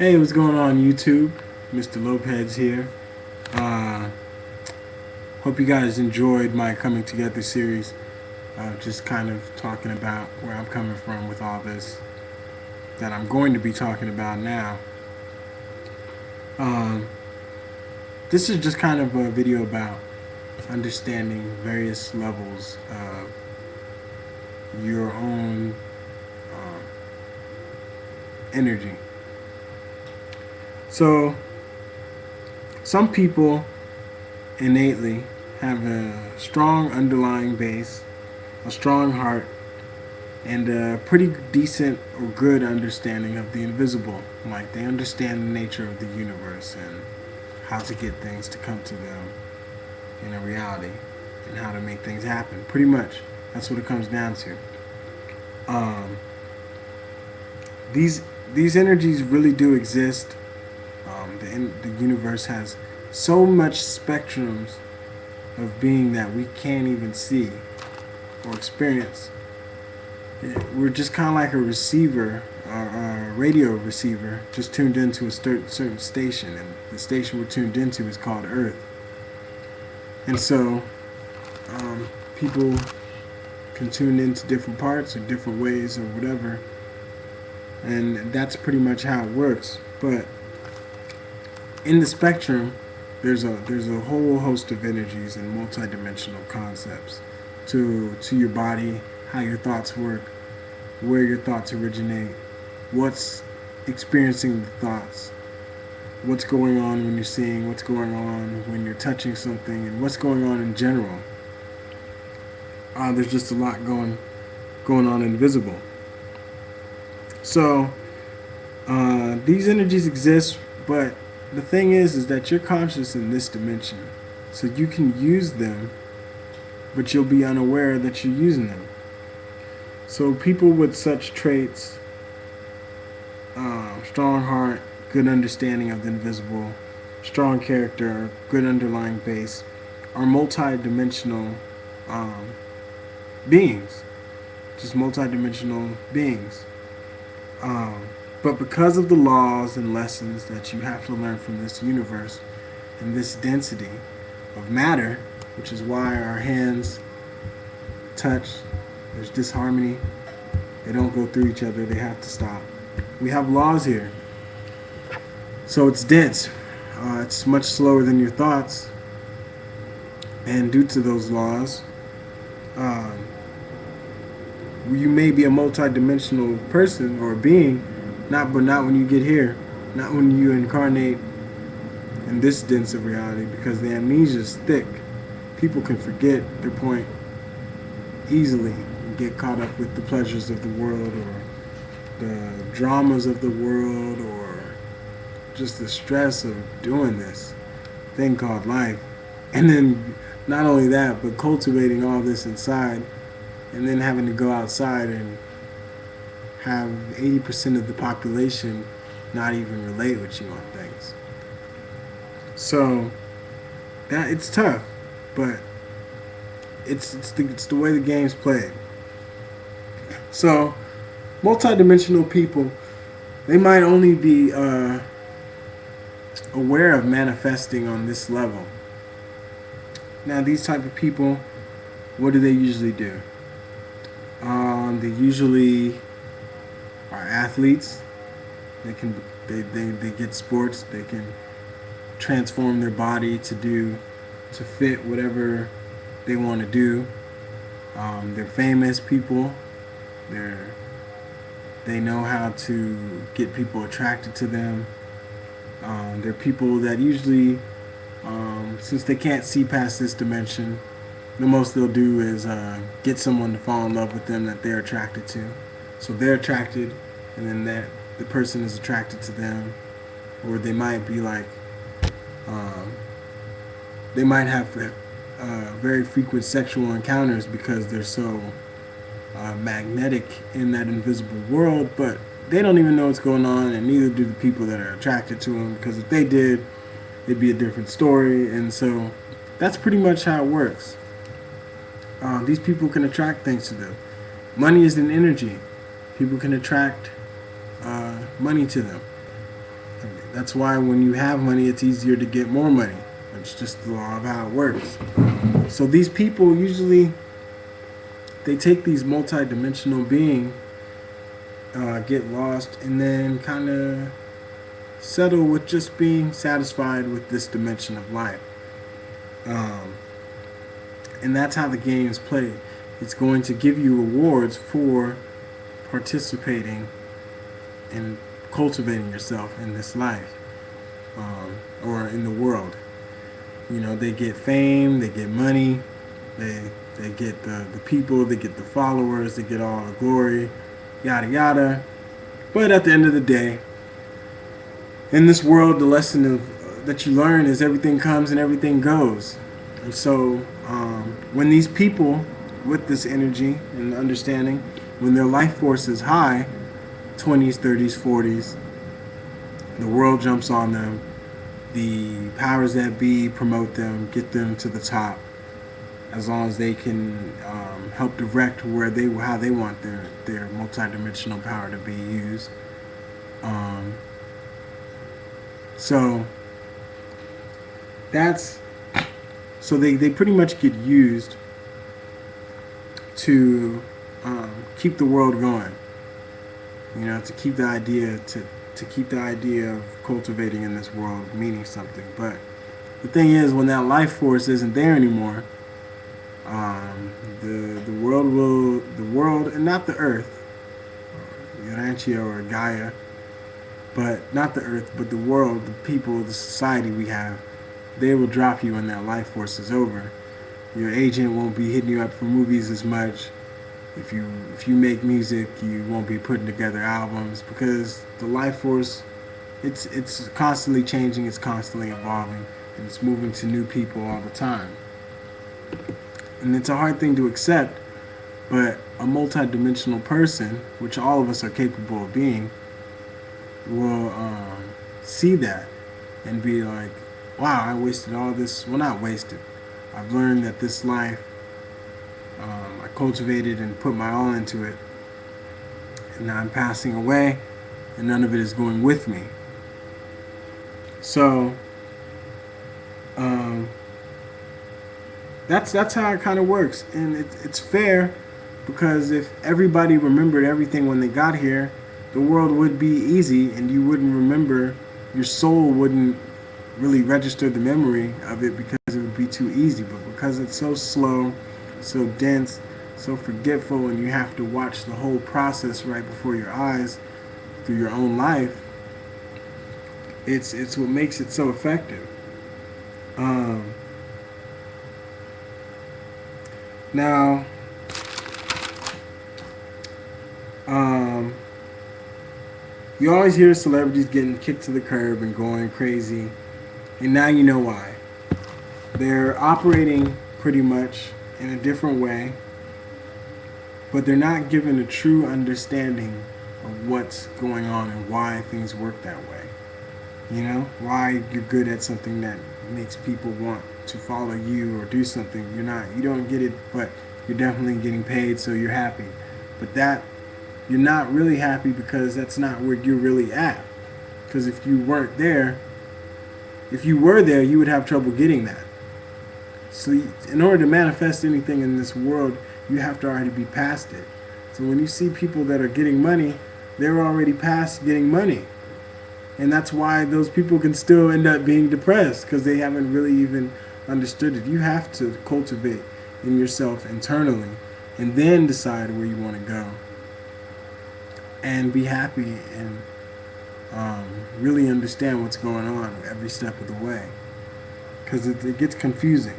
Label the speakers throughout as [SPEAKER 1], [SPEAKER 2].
[SPEAKER 1] Hey, what's going on YouTube? Mr. Lopez here. Uh, Hope you guys enjoyed my Coming Together series. Just kind of talking about where I'm coming from with all this that I'm going to be talking about now. Um, this is just kind of a video about understanding various levels of your own um, energy. So, some people innately have a strong underlying base, a strong heart, and a pretty decent or good understanding of the invisible. Like they understand the nature of the universe and how to get things to come to them in a reality and how to make things happen. Pretty much, that's what it comes down to. Um, these these energies really do exist. The universe has so much spectrums of being that we can't even see or experience. We're just kind of like a receiver, a radio receiver, just tuned into a certain station, and the station we're tuned into is called Earth. And so, people can tune into different parts or different ways or whatever, and that's pretty much how it works. But in the spectrum, there's a whole host of energies and multidimensional concepts to your body, how your thoughts work, where your thoughts originate, what's experiencing the thoughts, what's going on when you're seeing, what's going on when you're touching something, and what's going on in general. There's just a lot going on invisible. So these energies exist, but the thing is that you're conscious in this dimension, so you can use them, but you'll be unaware that you're using them. So people with such traits, strong heart, good understanding of the invisible, strong character, good underlying base, are multi-dimensional beings, just multi-dimensional beings. But because of the laws and lessons that you have to learn from this universe and this density of matter, which is why our hands touch, there's disharmony, they don't go through each other, they have to stop. We have laws here. So it's dense. It's much slower than your thoughts. And due to those laws, um, you may be a multi-dimensional person or a being, but not when you get here, not when you incarnate in this dense of reality, because the amnesia is thick. People can forget their point easily and get caught up with the pleasures of the world or the dramas of the world or just the stress of doing this thing called life. And then not only that, but cultivating all this inside and then having to go outside and have 80% of the population not even relate with you on things. So that it's tough, but it's the way the game's played. So multidimensional people, they might only be aware of manifesting on this level. Now these type of people, what do they usually do? They usually are athletes. They get sports. They can transform their body to fit whatever they want to do. They're famous people. They know how to get people attracted to them. They're people that usually, since they can't see past this dimension, the most they'll do is get someone to fall in love with them that they're attracted to. So they're attracted, and then the person is attracted to them, or they might be like, they might have very frequent sexual encounters because they're so magnetic in that invisible world, but they don't even know what's going on, and neither do the people that are attracted to them, because if they did, it'd be a different story. And so that's pretty much how it works. These people can attract things to them. Money is an energy. People can attract money to them. That's why when you have money, it's easier to get more money. It's just the law of how it works. So these people usually they take these multi-dimensional beings, get lost, and then kind of settle with just being satisfied with this dimension of life. Um, and that's how the game is played. It's going to give you rewards for participating and cultivating yourself in this life, or in the world. You know, they get fame, they get money, they they get the people, they get the followers, they get all the glory, yada yada. But at the end of the day, in this world, the lesson that you learn is everything comes and everything goes. And so, when these people with this energy and understanding, when their life force is high, 20s, 30s, 40s, the world jumps on them. The powers that be promote them, get them to the top, as long as they can help direct how they want their multidimensional power to be used. Um, so that's so they pretty much get used to keep the world going. You know, to keep the idea to keep the idea of cultivating in this world meaning something. But the thing is, when that life force isn't there anymore, the world and not the Earth, Urantia or Gaia, but not the Earth, but the world, the people, the society we have, they will drop you when that life force is over. Your agent won't be hitting you up for movies as much. If you make music, you won't be putting together albums because the life force, it's constantly changing, it's constantly evolving, and it's moving to new people all the time. And it's a hard thing to accept, but a multidimensional person, which all of us are capable of being, will see that and be like, wow, I wasted all this. Well, not wasted. I've learned that this life, I cultivated and put my all into it, and now I'm passing away, and none of it is going with me. So, that's how it kind of works, and it's fair because if everybody remembered everything when they got here, the world would be easy, and you wouldn't remember. Your soul wouldn't really register the memory of it because it would be too easy. But because it's so slow, so dense, so forgetful, and you have to watch the whole process right before your eyes through your own life, it's what makes it so effective. Um, now, um, you always hear celebrities getting kicked to the curb and going crazy, and now you know why. They're operating pretty much in a different way, but they're not given a true understanding of what's going on and why things work that way. You know, why you're good at something that makes people want to follow you or do something. You don't get it, but you're definitely getting paid, so you're happy. But that, you're not really happy because that's not where you're really at. Because if you weren't there, if you were there, you would have trouble getting that. So in order to manifest anything in this world, you have to already be past it. So when you see people that are getting money, they're already past getting money. And that's why those people can still end up being depressed because they haven't really even understood it. You have to cultivate in yourself internally and then decide where you want to go. And be happy and really understand what's going on every step of the way. Because it gets confusing.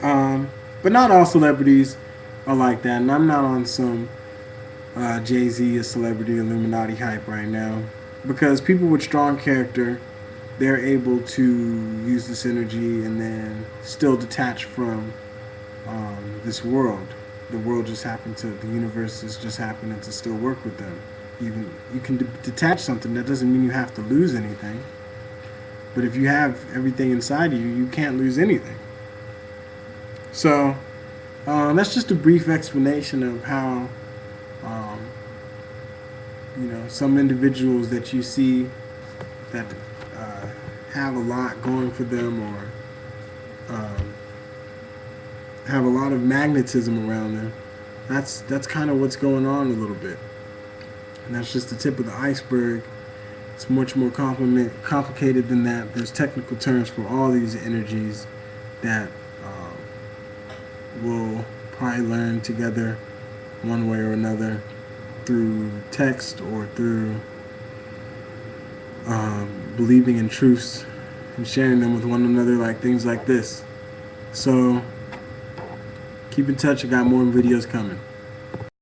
[SPEAKER 1] But not all celebrities are like that. And I'm not on some Jay-Z, a celebrity Illuminati hype right now. Because people with strong character, they're able to use this energy and then still detach from this world. The world just happened to, the universe is just happening to still work with them. You can detach something. That doesn't mean you have to lose anything. But if you have everything inside of you, you can't lose anything. So that's just a brief explanation of how some individuals that you see that have a lot going for them, or have a lot of magnetism around them. That's kind of what's going on a little bit, and that's just the tip of the iceberg. It's much more complicated than that. There's technical terms for all these energies that we'll probably learn together one way or another through text or through believing in truths and sharing them with one another, like things like this. So keep in touch. I got more videos coming.